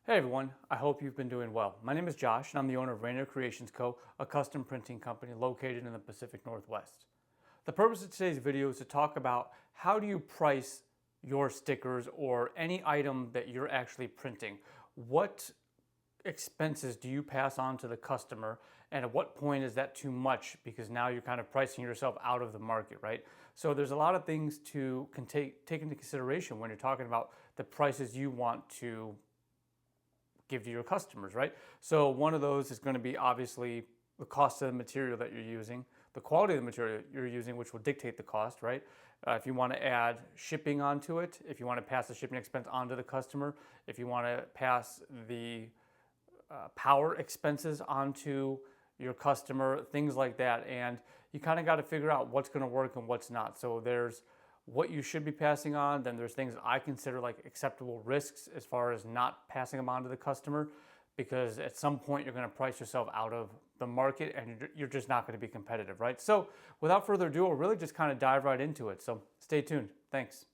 Hey everyone, I hope you've been doing well. My name is Josh and I'm the owner of Rainier Creations Co., a custom printing company located in the Pacific Northwest. The purpose of today's video is to talk about how do you price your stickers or any item that you're actually printing. What expenses do you pass on to the customer, and at what point is that too much because now you're kind of pricing yourself out of the market, right? So there's a lot of things to take into consideration when you're talking about the prices you want to give to your customers, right? So one of those is going to be obviously the cost of the material that you're using, the quality of the material you're using, which will dictate the cost, right? If you want to add shipping onto it, if you want to pass the shipping expense onto the customer, if you want to pass the power expenses onto your customer, things like that. And you kind of got to figure out what's going to work and what's not. So there's what you should be passing on, then there's things I consider like acceptable risks as far as not passing them on to the customer, because at some point you're going to price yourself out of the market and you're just not going to be competitive, right? So without further ado, we'll really just kind of dive right into it. So stay tuned. Thanks.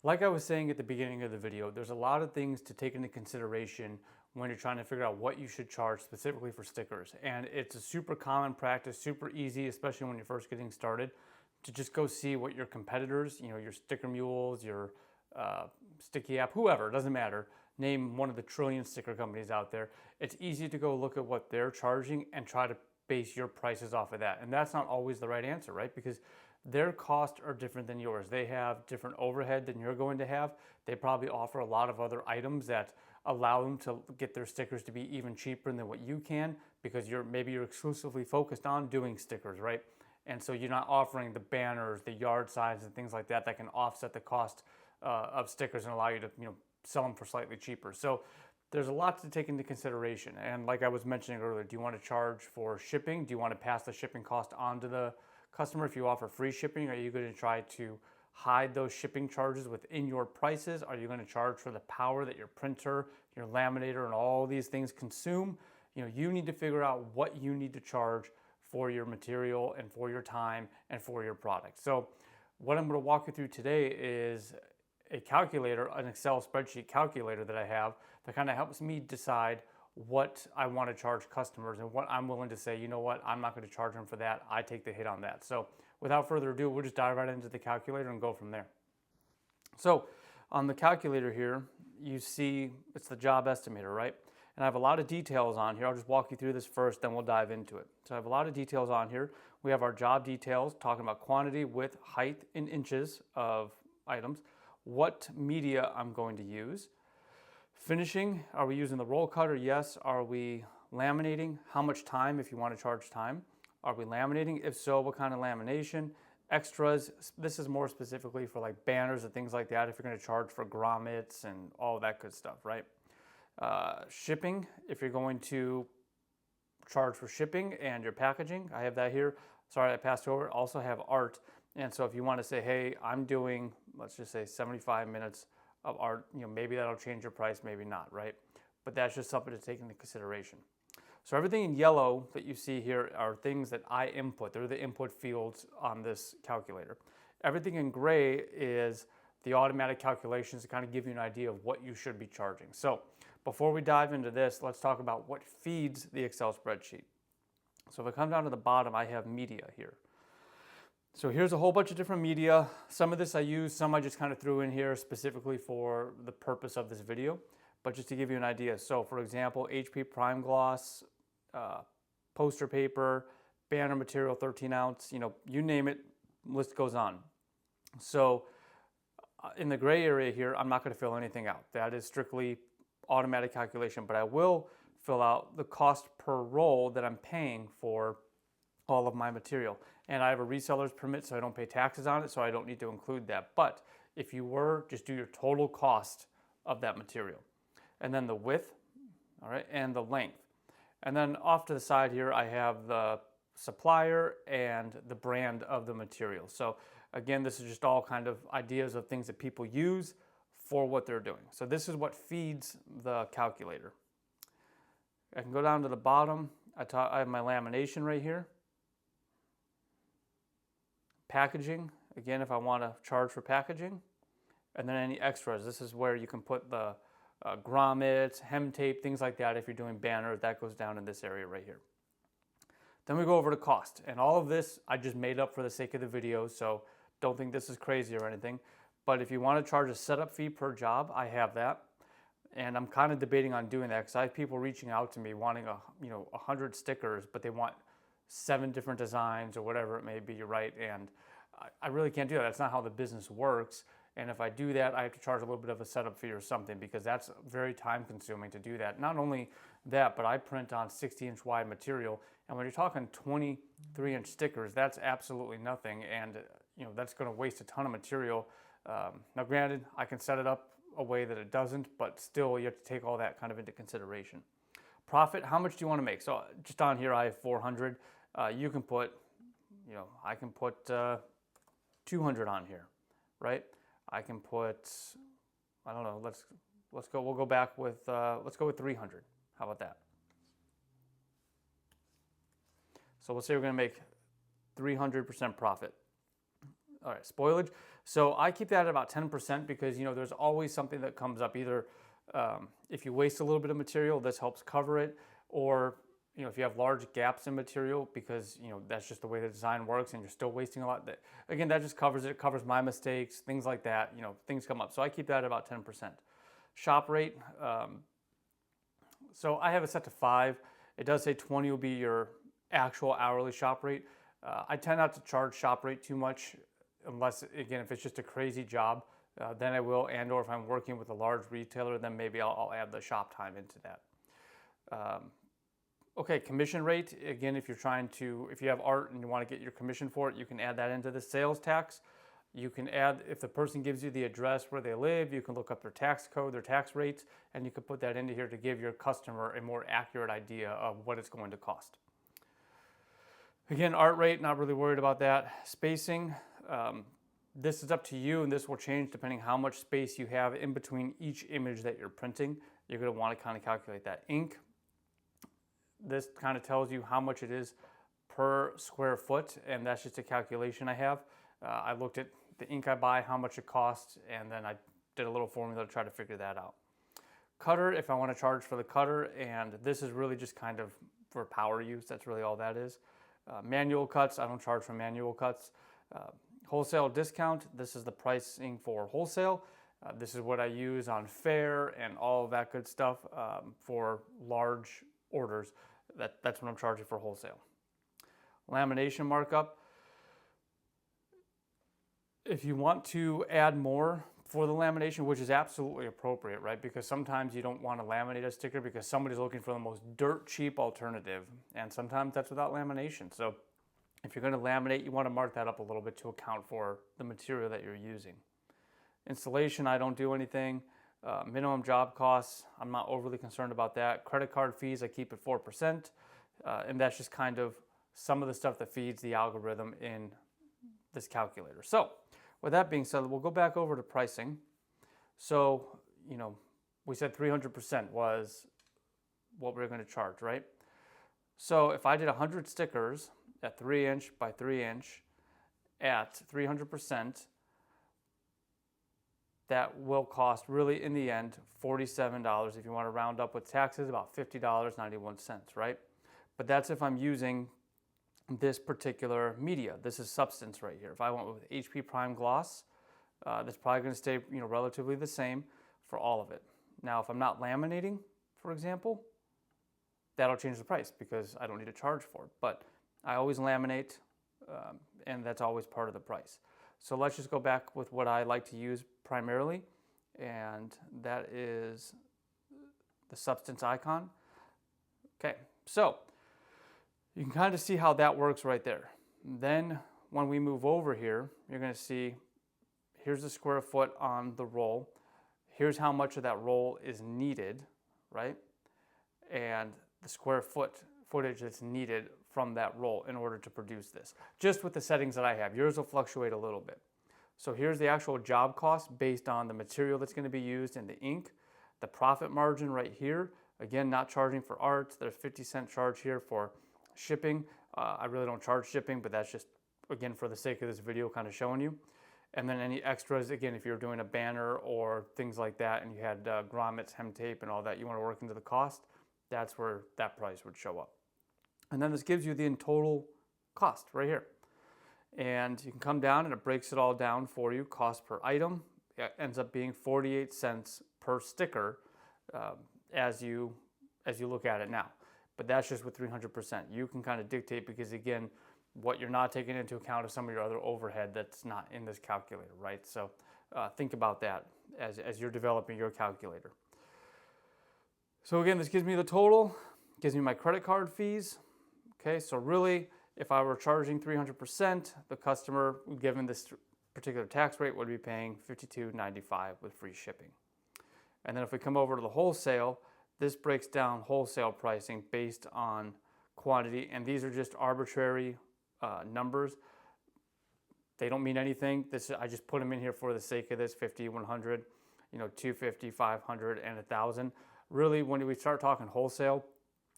Like I was saying at the beginning of the video, there's a lot of things to take into consideration when you're trying to figure out what you should charge specifically for stickers. And it's a super common practice, super easy, especially when you're first getting started, to just go see what your competitors, your Sticker Mules, your Sticky App, whoever, it doesn't matter. Name one of the trillion sticker companies out there. It's easy to go look at what they're charging and try to base your prices off of that. And that's not always the right answer, right? Because their costs are different than yours. They have different overhead than you're going to have. They probably offer a lot of other items that allow them to get their stickers to be even cheaper than what you can, because maybe you're exclusively focused on doing stickers, right? And so you're not offering the banners, the yard signs, and things like that that can offset the cost of stickers and allow you to sell them for slightly cheaper. So there's a lot to take into consideration. And like I was mentioning earlier, do you want to charge for shipping? Do you want to pass the shipping cost on to the customer? If you offer free shipping, are you going to try to hide those shipping charges within your prices? Are you going to charge for the power that your printer, your laminator, and all these things consume? You need to figure out what you need to charge for your material and for your time and for your product. So what I'm going to walk you through today is a calculator, an Excel spreadsheet calculator that I have that kind of helps me decide what I want to charge customers and what I'm willing to say, you know what, I'm not going to charge them for that. I take the hit on that. So without further ado, we'll just dive right into the calculator and go from there. So on the calculator here, you see it's the job estimator, right? And I have a lot of details on here. I'll just walk you through this first, then we'll dive into it. So I have a lot of details on here. We have our job details talking about quantity, width, height in inches of items, what media I'm going to use. Finishing, are we using the roll cutter? Yes. Are we laminating? How much time, if you want to charge time? Are we laminating? If so, what kind of lamination? Extras, this is more specifically for like banners and things like that, if you're going to charge for grommets and all that good stuff, right? Shipping, if you're going to charge for shipping and your packaging, I have that here. Sorry, I passed over. Also have art. And so if you want to say, hey, I'm doing, let's just say 75 minutes of art, maybe that'll change your price, maybe not, right? But that's just something to take into consideration. So everything in yellow that you see here are things that I input. They're the input fields on this calculator. Everything in gray is the automatic calculations to kind of give you an idea of what you should be charging. So before we dive into this, let's talk about what feeds the Excel spreadsheet. So if I come down to the bottom, I have media here. So here's a whole bunch of different media. Some of this I use, some I just kind of threw in here specifically for the purpose of this video, but just to give you an idea. So for example, HP Prime Gloss, poster paper, banner material, 13 ounce, you name it, list goes on. So in the gray area here, I'm not going to fill anything out. That is strictly automatic calculation, but I will fill out the cost per roll that I'm paying for all of my material. And I have a reseller's permit, so I don't pay taxes on it, so I don't need to include that. But if you were, just do your total cost of that material. And then the width, all right, and the length. And then off to the side here, I have the supplier and the brand of the material. So again, this is just all kind of ideas of things that people use for what they're doing. So this is what feeds the calculator. I can go down to the bottom. I have my lamination right here. packaging, again, if I want to charge for packaging. And then any extras, this is where you can put the grommets, hem tape, things like that. If you're doing banners, that goes down in this area right here. Then we go over to cost. And all of this I just made up for the sake of the video, so don't think this is crazy or anything. But if you want to charge a setup fee per job, I have that. And I'm kind of debating on doing that because I have people reaching out to me wanting 100 stickers, but they want 7 different designs or whatever it may be, right? And I really can't do that. That's not how the business works. And if I do that, I have to charge a little bit of a setup fee or something because that's very time consuming to do that. Not only that, but I print on 60-inch wide material. And when you're talking 23-inch stickers, that's absolutely nothing. And that's going to waste a ton of material. Now granted, I can set it up a way that it doesn't, but still you have to take all that kind of into consideration. Profit, how much do you want to make? So just on here I have 400. You can put, I can put 200 on here, right? I can put, I don't know, let's go, we'll go back with, let's go with 300. How about that? So let's say we're going to make 300% profit. All right, spoilage. So I keep that at about 10% because, there's always something that comes up. Either if you waste a little bit of material, this helps cover it. Or, if you have large gaps in material because, that's just the way the design works and you're still wasting a lot. Again, that just covers it. It covers my mistakes, things like that. Things come up. So I keep that at about 10%. Shop rate. So I have it set to 5. It does say 20 will be your actual hourly shop rate. I tend not to charge shop rate too much unless, again, if it's just a crazy job, then I will, or if I'm working with a large retailer, then maybe I'll add the shop time into that. Okay, commission rate. Again, if you have art and you want to get your commission for it, you can add that into the sales tax. You can add, if the person gives you the address where they live, you can look up their tax code, their tax rates, and you can put that into here to give your customer a more accurate idea of what it's going to cost. Again, art rate, not really worried about that. Spacing, this is up to you, and this will change depending how much space you have in between each image that you're printing. You're going to want to kind of calculate that. Ink, this kind of tells you how much it is per square foot, and that's just a calculation I have. I looked at the ink I buy, how much it costs, and then I did a little formula to try to figure that out. Cutter, if I want to charge for the cutter, and this is really just kind of for power use, that's really all that is. Manual cuts, I don't charge for manual cuts. Wholesale discount, this is the pricing for wholesale. This is what I use on Fair and all of that good stuff for large orders. That's what I'm charging for wholesale. Lamination markup. If you want to add more for the lamination, which is absolutely appropriate, right? Because sometimes you don't want to laminate a sticker because somebody's looking for the most dirt cheap alternative. And sometimes that's without lamination. So if you're going to laminate, you want to mark that up a little bit to account for the material that you're using. Installation, I don't do anything. Minimum job costs, I'm not overly concerned about that. Credit card fees, I keep at 4%. And that's just kind of some of the stuff that feeds the algorithm in this calculator. So with that being said, we'll go back over to pricing. So, we said 300% was what we were going to charge, right? So if I did 100 stickers at 3-inch by 3-inch at 300%, that will cost really in the end $47. If you want to round up with taxes, about $50.91, right? But that's if I'm using this particular media. This is substance right here. If I went with HP Prime Gloss, that's probably going to stay relatively the same for all of it. Now, if I'm not laminating, for example, that'll change the price because I don't need to charge for it. But I always laminate, and that's always part of the price. So let's just go back with what I like to use primarily, and that is the substance icon. Okay, so you can kind of see how that works right there. Then when we move over here, you're going to see here's the square foot on the roll. Here's how much of that roll is needed, right? And the square footage that's needed from that roll in order to produce this. Just with the settings that I have. Yours will fluctuate a little bit. So here's the actual job cost based on the material that's going to be used and the ink. The profit margin right here. Again, not charging for art. There's 50-cent charge here for shipping. I really don't charge shipping, but that's just again, for the sake of this video, kind of showing you. And then any extras, again, if you're doing a banner or things like that and you had grommets, hem tape and all that you want to work into the cost, that's where that price would show up. And then this gives you the in total cost right here. And you can come down and it breaks it all down for you. Cost per item, it ends up being 48 cents per sticker as you look at it now. But that's just with 300%. You can kind of dictate, because again, what you're not taking into account is some of your other overhead that's not in this calculator, right? So think about that as you're developing your calculator. So again, this gives me the total, gives me my credit card fees. Okay, so really, if I were charging 300%, the customer, given this particular tax rate, would be paying $52.95 with free shipping. And then if we come over to the wholesale, this breaks down wholesale pricing based on quantity, and these are just arbitrary numbers. They don't mean anything. I just put them in here for the sake of this: 50, 100, 250, 500, and 1,000. Really, when we start talking wholesale,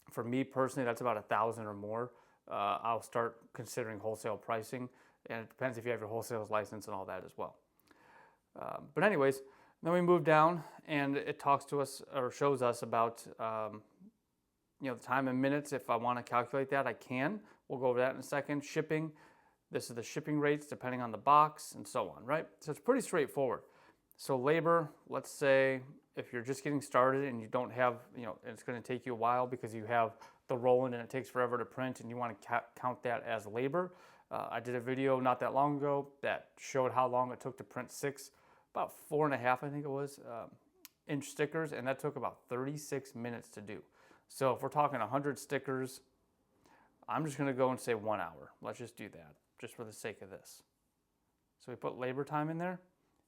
for me personally, that's about 1,000 or more. I'll start considering wholesale pricing, and it depends if you have your wholesale license and all that as well. But anyways, then we move down and it talks to us or shows us about the time in minutes. If I want to calculate that, I can. We'll go over that in a second. Shipping, this is the shipping rates depending on the box and so on, right? So it's pretty straightforward. So labor, let's say if you're just getting started and you don't have, it's going to take you a while because you have the roll-in and it takes forever to print and you want to count that as labor. I did a video not that long ago that showed how long it took to print about 4.5, I think it was, inch stickers, and that took about 36 minutes to do. So if we're talking 100 stickers, I'm just going to go and say 1 hour. Let's just do that, just for the sake of this. So we put labor time in there,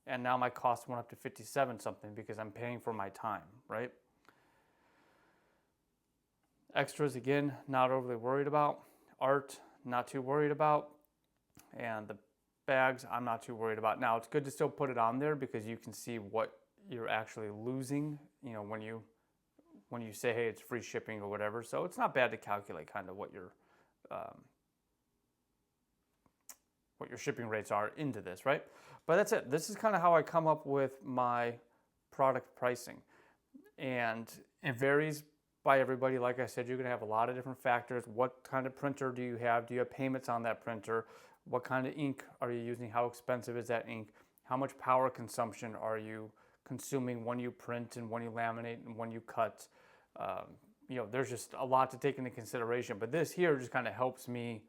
and now my cost went up to 57 something because I'm paying for my time, right? Extras, again, not overly worried about. Art, not too worried about. And the bags, I'm not too worried about. Now, it's good to still put it on there because you can see what you're actually losing, when you say, hey, it's free shipping or whatever. So it's not bad to calculate kind of what your shipping rates are into this, right? But that's it. This is kind of how I come up with my product pricing. And it varies by everybody. Like I said, you're going to have a lot of different factors. What kind of printer do you have? Do you have payments on that printer? What kind of ink are you using? How expensive is that ink? How much power consumption are you consuming when you print and when you laminate and when you cut? There's just a lot to take into consideration. But this here just kind of helps me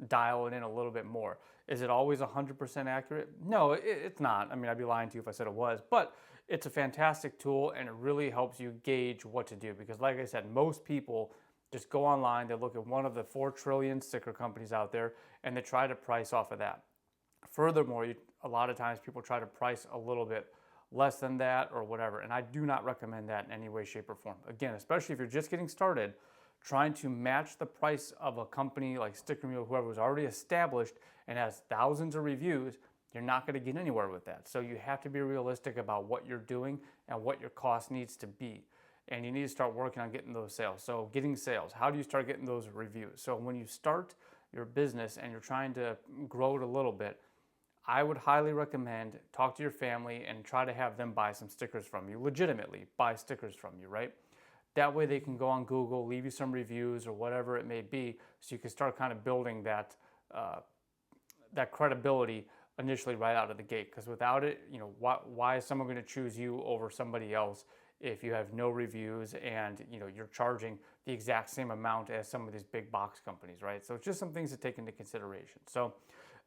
dial it in a little bit more. Is it always 100% accurate? No, it's not. I mean, I'd be lying to you if I said it was. But it's a fantastic tool, and it really helps you gauge what to do. Because like I said, most people just go online, they look at one of the 4 trillion sticker companies out there, and they try to price off of that. Furthermore, a lot of times people try to price a little bit less than that or whatever, and I do not recommend that in any way, shape, or form. Again, especially if you're just getting started, trying to match the price of a company like Sticker Mule, whoever was already established and has thousands of reviews, you're not going to get anywhere with that. So you have to be realistic about what you're doing and what your cost needs to be. And you need to start working on getting those sales. So getting sales, how do you start getting those reviews? So when you start your business and you're trying to grow it a little bit, I would highly recommend talk to your family and try to have them buy some stickers from you, legitimately buy stickers from you, right? That way they can go on Google, leave you some reviews or whatever it may be, so you can start kind of building that credibility initially right out of the gate. Because without it, why is someone going to choose you over somebody else if you have no reviews and you're charging the exact same amount as some of these big box companies, right? So it's just some things to take into consideration. So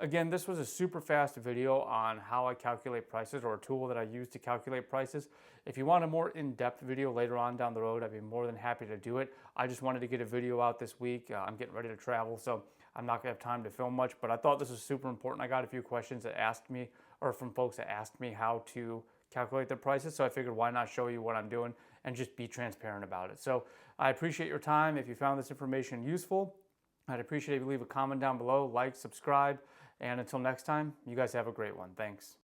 again, this was a super fast video on how I calculate prices, or a tool that I use to calculate prices. If you want a more in-depth video later on down the road, I'd be more than happy to do it. I just wanted to get a video out this week. I'm getting ready to travel, so I'm not gonna have time to film much, but I thought this was super important. I got a few questions that asked me, or from folks that asked me how to calculate their prices, so I figured why not show you what I'm doing and just be transparent about it. So I appreciate your time. If you found this information useful, I'd appreciate if you leave a comment down below, like, subscribe, and until next time, you guys have a great one. Thanks.